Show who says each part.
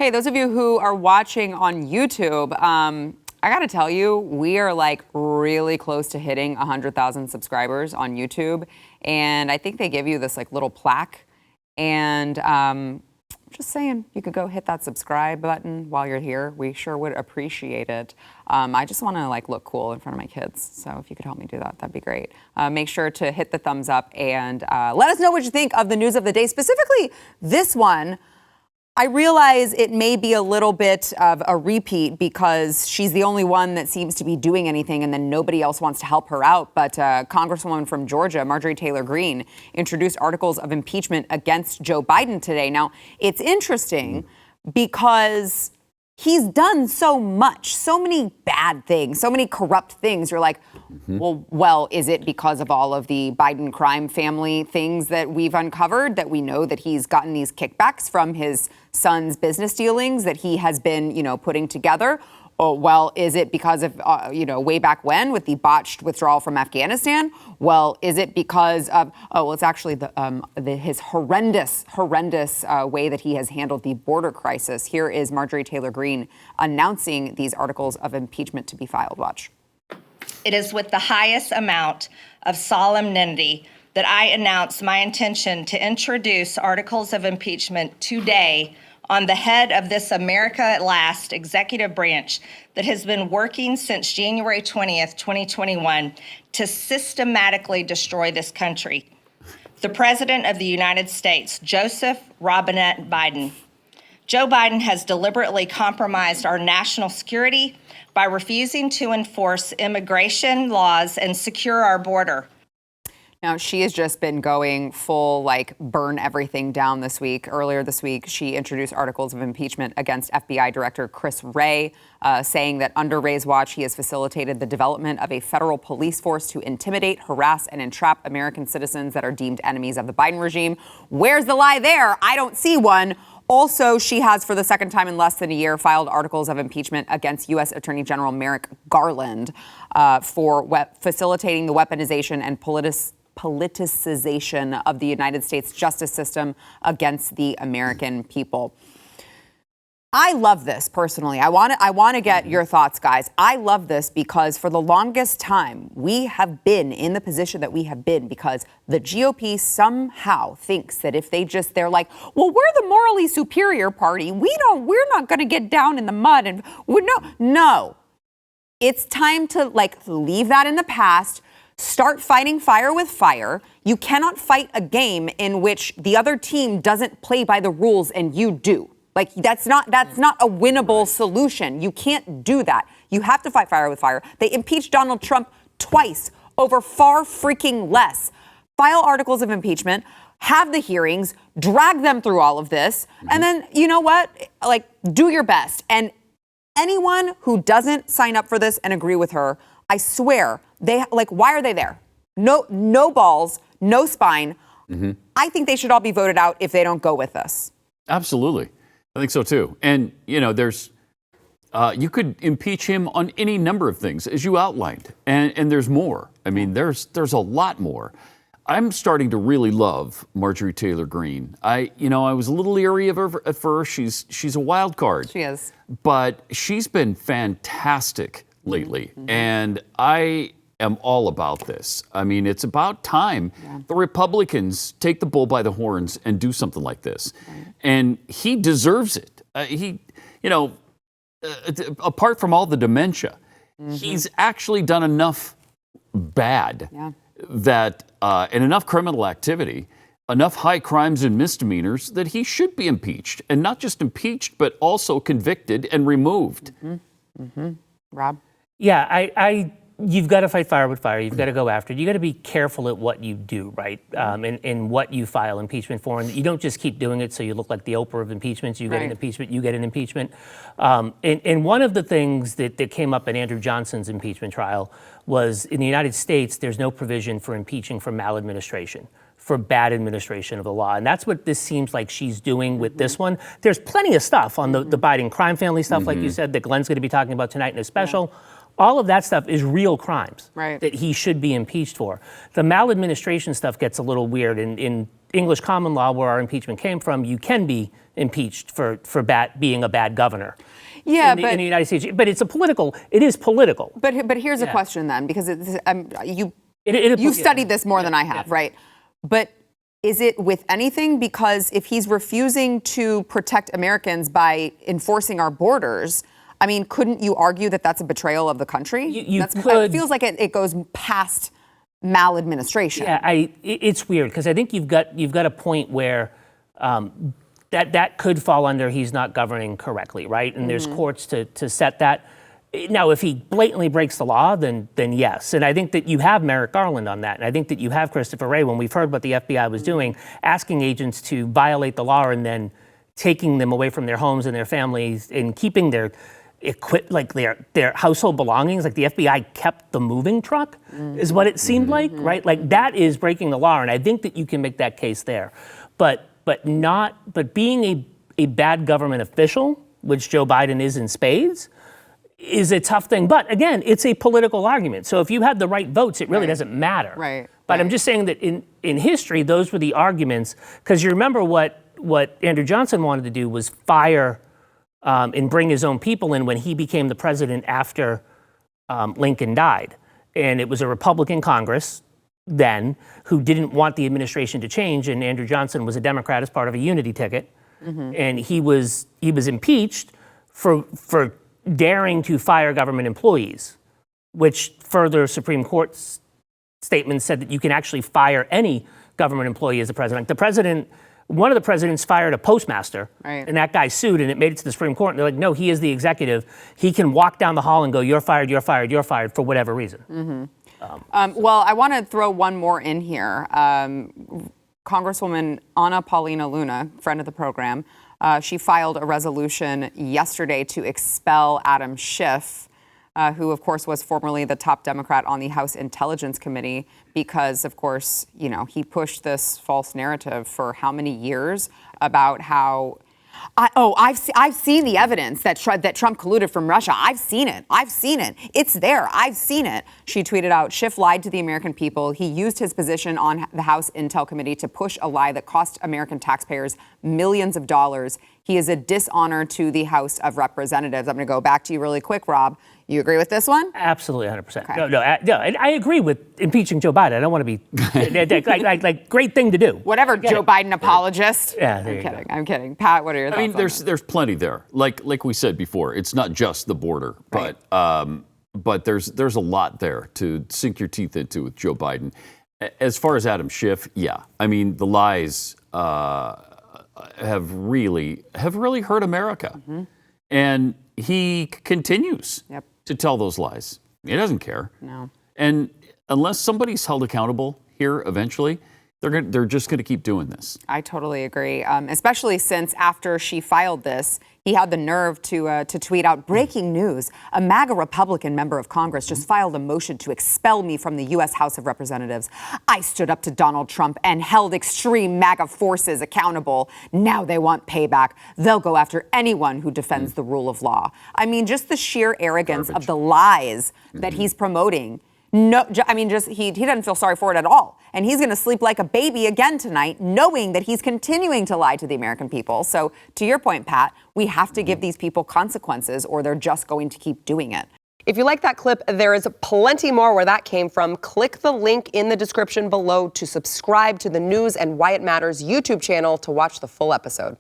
Speaker 1: Hey, those of you who are watching on YouTube, I gotta tell you, we are like really close to hitting 100,000 subscribers on YouTube. And I think they give you this like little plaque. And just saying, you could go hit that subscribe button while you're here. We sure would appreciate it. I just wanna like look cool in front of my kids. So if you could help me do that, that'd be great. Make sure to hit the thumbs up and let us know what you think of the news of the day, specifically this one. I realize it may be a little bit of a repeat because she's the only one that seems to be doing anything and then nobody else wants to help her out. But Congresswoman from Georgia, Marjorie Taylor Greene, introduced articles of impeachment against Joe Biden today. Now, it's interesting because he's done so much, so many bad things, so many corrupt things. You're like, well, is it because of all of the Biden crime family things that we've uncovered that we know that he's gotten these kickbacks from his son's business dealings that he has been, putting together? Oh, well, is it because of, way back when with the botched withdrawal from Afghanistan? Well, is it because of, it's actually his horrendous way that he has handled the border crisis. Here is Marjorie Taylor Greene announcing these articles of impeachment to be filed. Watch.
Speaker 2: It is with the highest amount of solemnity that I announce my intention to introduce articles of impeachment today on the head of this America at Last executive branch that has been working since January 20th, 2021 to systematically destroy this country. The President of the United States, Joseph Robinette Biden. Joe Biden has deliberately compromised our national security by refusing to enforce immigration laws and secure our border.
Speaker 1: Now, she has just been going full, burn everything down this week. Earlier this week, she introduced articles of impeachment against FBI Director Chris Wray, saying that under Wray's watch, he has facilitated the development of a federal police force to intimidate, harass, and entrap American citizens that are deemed enemies of the Biden regime. Where's the lie there? I don't see one. Also, she has, for the second time in less than a year, filed articles of impeachment against U.S. Attorney General Merrick Garland for facilitating the weaponization and politicization of the United States justice system against the American people. I love this personally. I want to get your thoughts, guys. I love this because for the longest time, we have been in the position that we have been because the GOP somehow thinks that if they're like, well, we're the morally superior party. We're not going to get down in the mud. And no. It's time to leave that in the past. Start fighting fire with fire. You cannot fight a game in which the other team doesn't play by the rules and you do. That's not a winnable solution. You can't do that. You have to fight fire with fire. They impeached Donald Trump twice over far freaking less. File articles of impeachment, have the hearings, drag them through all of this, and then, you know what? Do your best. And anyone who doesn't sign up for this and agree with her, I swear, why are they there? No balls, no spine. I think they should all be voted out if they don't go with this.
Speaker 3: Absolutely. I think so, too. And, there's you could impeach him on any number of things, as you outlined. And there's more. I mean, there's a lot more. I'm starting to really love Marjorie Taylor Greene. I was a little leery of her at first. She's a wild card.
Speaker 1: She is.
Speaker 3: But she's been fantastic lately. And I am all about this. I mean, it's about time the Republicans take the bull by the horns and do something like this. And he deserves it. Apart from all the dementia, he's actually done enough bad that, and enough criminal activity, enough high crimes and misdemeanors that he should be impeached. And not just impeached, but also convicted and removed.
Speaker 1: Rob?
Speaker 4: Yeah, you've got to fight fire with fire. You've got to go after it. You got to be careful at what you do, right? And what you file impeachment for. And you don't just keep doing it so you look like the Oprah of impeachments. You get an impeachment, you get an impeachment. And one of the things that came up in Andrew Johnson's impeachment trial was in the United States, there's no provision for impeaching for maladministration, for bad administration of the law. And that's what this seems like she's doing with this one. There's plenty of stuff on the Biden crime family stuff, like you said, that Glenn's going to be talking about tonight in a special. All of that stuff is real crimes that he should be impeached for. The maladministration stuff gets a little weird. And English common law, where our impeachment came from, you can be impeached for being a bad governor.
Speaker 1: Yeah,
Speaker 4: in the United States. But it is political.
Speaker 1: But here's a question then, because you've
Speaker 4: It
Speaker 1: studied this more than I have, right? But is it with anything? Because if he's refusing to protect Americans by enforcing our borders, I mean, couldn't you argue that that's a betrayal of the country? It feels like it goes past maladministration.
Speaker 4: Yeah, it's weird because I think you've got a point where that could fall under he's not governing correctly, right? And there's courts to set that. Now, if he blatantly breaks the law, then yes. And I think that you have Merrick Garland on that. And I think that you have Christopher Wray, when we've heard what the FBI was doing, asking agents to violate the law and then taking them away from their homes and their families and keeping their household belongings. Like the FBI kept the moving truck, is what it seemed like, right? Like that is breaking the law. And I think that you can make that case there. But being a bad government official, which Joe Biden is in spades, is a tough thing. But again, it's a political argument. So if you had the right votes, it really doesn't matter.
Speaker 1: Right.
Speaker 4: But I'm just saying that in history, those were the arguments. Because you remember what Andrew Johnson wanted to do was fire and bring his own people in when he became the president after Lincoln died. And it was a Republican Congress then who didn't want the administration to change. And Andrew Johnson was a Democrat as part of a unity ticket. And he was impeached for daring to fire government employees, which further Supreme Court statements said that you can actually fire any government employee as a president. One of the presidents fired a postmaster, and that guy sued, and it made it to the Supreme Court. And they're like, no, he is the executive. He can walk down the hall and go, you're fired, you're fired, you're fired, for whatever reason.
Speaker 1: Well, I want to throw one more in here. Congresswoman Ana Paulina Luna, friend of the program, she filed a resolution yesterday to expel Adam Schiff, who, of course, was formerly the top Democrat on the House Intelligence Committee, because, of course, he pushed this false narrative for how many years about how I've seen the evidence that Trump colluded from Russia. I've seen it. It's there. I've seen it. She tweeted out, Schiff lied to the American people. He used his position on the House Intel Committee to push a lie that cost American taxpayers millions of dollars. He is a dishonor to the House of Representatives. I'm going to go back to you really quick, Rob. You agree with this one?
Speaker 4: Absolutely, 100%. Okay. No, I agree with impeaching Joe Biden. I don't want to be like great thing to do.
Speaker 1: Whatever, Joe Bidden apologist.
Speaker 4: Yeah,
Speaker 1: I'm kidding. Pat, what are your thoughts?
Speaker 3: I mean, there's plenty there. Like we said before, it's not just the border, but there's a lot there to sink your teeth into with Joe Biden. As far as Adam Schiff, yeah, I mean the lies have really hurt America, and he continues to tell those lies. He doesn't care.
Speaker 1: No.
Speaker 3: And unless somebody's held accountable here eventually, they're just going to keep doing this.
Speaker 1: I totally agree, especially since after she filed this, he had the nerve to tweet out, breaking news, a MAGA Republican member of Congress just filed a motion to expel me from the U.S. House of Representatives. I stood up to Donald Trump and held extreme MAGA forces accountable. Now they want payback. They'll go after anyone who defends the rule of law. I mean, just the sheer arrogance of the lies that he's promoting. No, I mean, he doesn't feel sorry for it at all. And he's going to sleep like a baby again tonight, knowing that he's continuing to lie to the American people. So to your point, Pat, we have to give these people consequences or they're just going to keep doing it.
Speaker 5: If you like that clip, there is plenty more where that came from. Click the link in the description below to subscribe to the News and Why It Matters YouTube channel to watch the full episode.